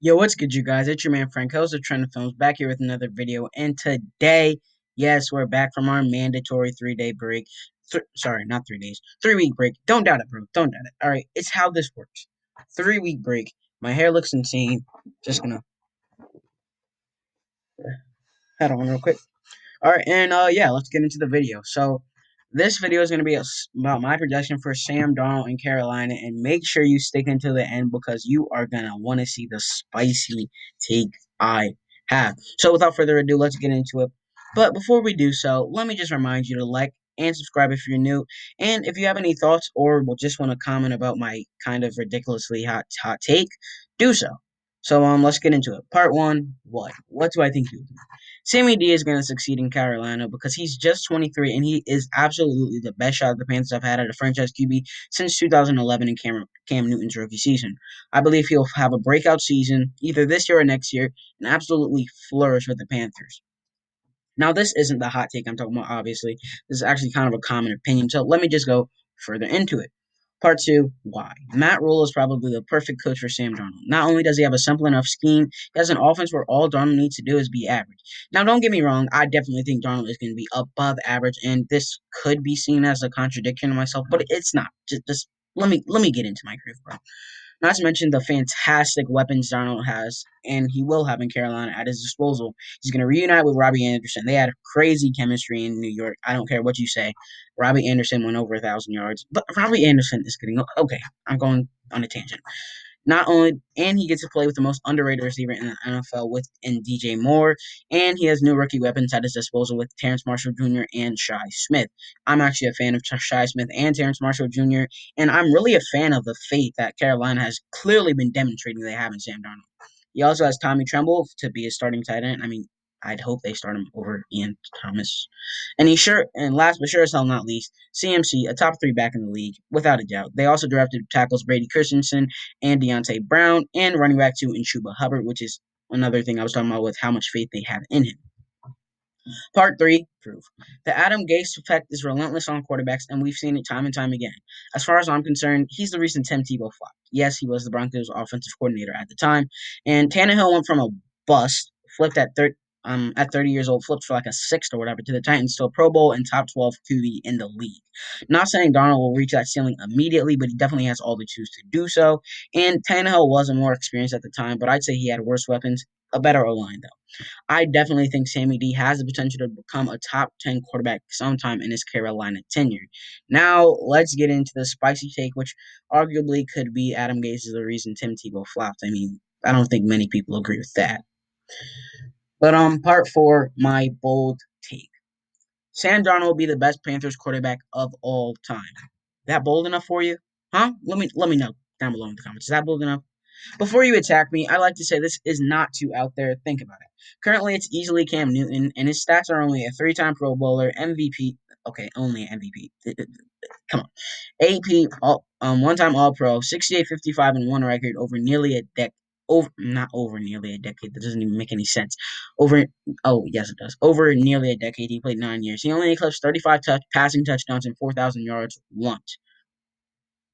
Yo, what's good, you guys? It's your man Frank, host of Trend of Films, back here with another video. And today, yes, we're back from our mandatory 3 day break. Sorry, not 3 days, 3 week break. Don't doubt it, bro. Don't doubt it. All right, it's how this works. 3 week break. My hair looks insane. Just gonna head on real quick. All right, and yeah, let's get into the video. So, this video is going to be about my projection for Sam Darnold in Carolina, and make sure you stick until the end because you are going to want to see the spicy take I have. So, without further ado, let's get into it. But before we do so, let me just remind you to like and subscribe if you're new, and if you have any thoughts or will just want to comment about my kind of ridiculously hot take, do so. So, let's get into it. Part one: what? What do I think you do? Sammy D is going to succeed in Carolina because he's just 23 and he is absolutely the best shot the Panthers have had at a franchise QB since 2011 in Cam Newton's rookie season. I believe he'll have a breakout season either this year or next year and absolutely flourish with the Panthers. Now, this isn't the hot take I'm talking about, obviously. This is actually kind of a common opinion. So let me just go further into it. Part two, why? Matt Rule is probably the perfect coach for Sam Darnold. Not only does he have a simple enough scheme, he has an offense where all Darnold needs to do is be average. Now, don't get me wrong, I definitely think Darnold is going to be above average, and this could be seen as a contradiction to myself, but it's not. Just let me get into my grief, bro. Not to mention the fantastic weapons Darnold has, and he will have in Carolina at his disposal. He's going to reunite with Robbie Anderson. They had crazy chemistry in New York. I don't care what you say. Robbie Anderson went over 1,000 yards, but Robbie Anderson is getting okay. I'm going on a tangent. Not only, and he gets to play with the most underrated receiver in the NFL in DJ Moore, and he has new rookie weapons at his disposal with Terrence Marshall Jr. and Shi Smith. I'm actually a fan of Shi Smith and Terrence Marshall Jr., and I'm really a fan of the faith that Carolina has clearly been demonstrating they have in Sam Darnold. He also has Tommy Tremble to be a starting tight end. I mean, I'd hope they start him over Ian Thomas. And last but sure as hell not least, CMC, a top three back in the league, without a doubt. They also drafted tackles Brady Christensen and Deontay Brown, and running back two in Chuba Hubbard, which is another thing I was talking about with how much faith they have in him. Part three, proof. The Adam Gase effect is relentless on quarterbacks, and we've seen it time and time again. As far as I'm concerned, he's the reason Tim Tebow flopped. Yes, he was the Broncos' offensive coordinator at the time, and Tannehill went from a bust, at 30 years old, flipped for like a sixth or whatever to the Titans to a Pro Bowl and top 12 QB in the league. Not saying Darnold will reach that ceiling immediately, but he definitely has all the tools to do so. And Tannehill wasn't more experienced at the time, but I'd say he had worse weapons, a better O-line though. I definitely think Sammy D has the potential to become a top 10 quarterback sometime in his Carolina tenure. Now, let's get into the spicy take, which arguably could be Adam Gase is the reason Tim Tebow flopped. I mean, I don't think many people agree with that. But part four, my bold take. Sam Darnold will be the best Panthers quarterback of all time. That bold enough for you? Huh? Let me know down below in the comments. Is that bold enough? Before you attack me, I like to say this is not too out there. Think about it. Currently, it's easily Cam Newton, and his stats are only a three-time Pro Bowler, MVP. Okay, only MVP. Come on, AP, one-time All-Pro, 68, 55, and one record over nearly a decade. Over not over nearly a decade. That doesn't even make any sense. Over Oh yes it does. Over nearly a decade, he played 9 years. He only eclipsed 35 passing touchdowns and 4,000 yards once.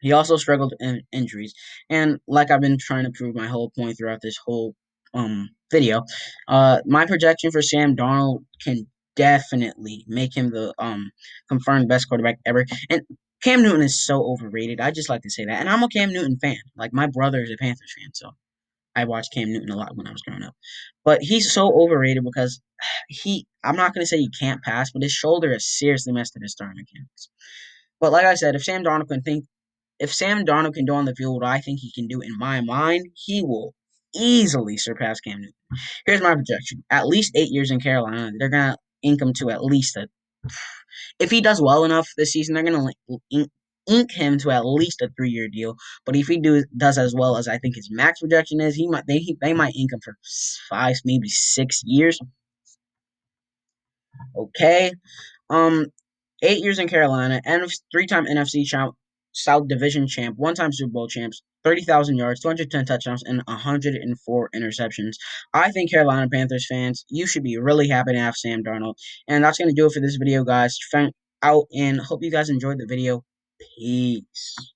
He also struggled in injuries, and like I've been trying to prove my whole point throughout this whole video, my projection for Sam Darnold can definitely make him the confirmed best quarterback ever. And Cam Newton is so overrated. I just like to say that, and I'm a Cam Newton fan. Like my brother is a Panthers fan, so I watched Cam Newton a lot when I was growing up. But he's so overrated because I'm not going to say he can't pass, but his shoulder has seriously messed up his throwing mechanics. But like I said, if Sam Darnold can do on the field what I think he can do in my mind, he will easily surpass Cam Newton. Here's my projection. At least 8 years in Carolina, they're going to ink him to at least a. If he does well enough this season, they're going to ink him to at least a 3 year deal. But if he does as well as I think his max projection is, they might ink him for 5, maybe 6 years. Okay. Um, 8 years in Carolina, and three-time NFC South Division champ, one-time Super Bowl champs, 30,000 yards, 210 touchdowns, and 104 interceptions. I think Carolina Panthers fans, you should be really happy to have Sam Darnold. And that's going to do it for this video, guys. Out, and hope you guys enjoyed the video. Peace.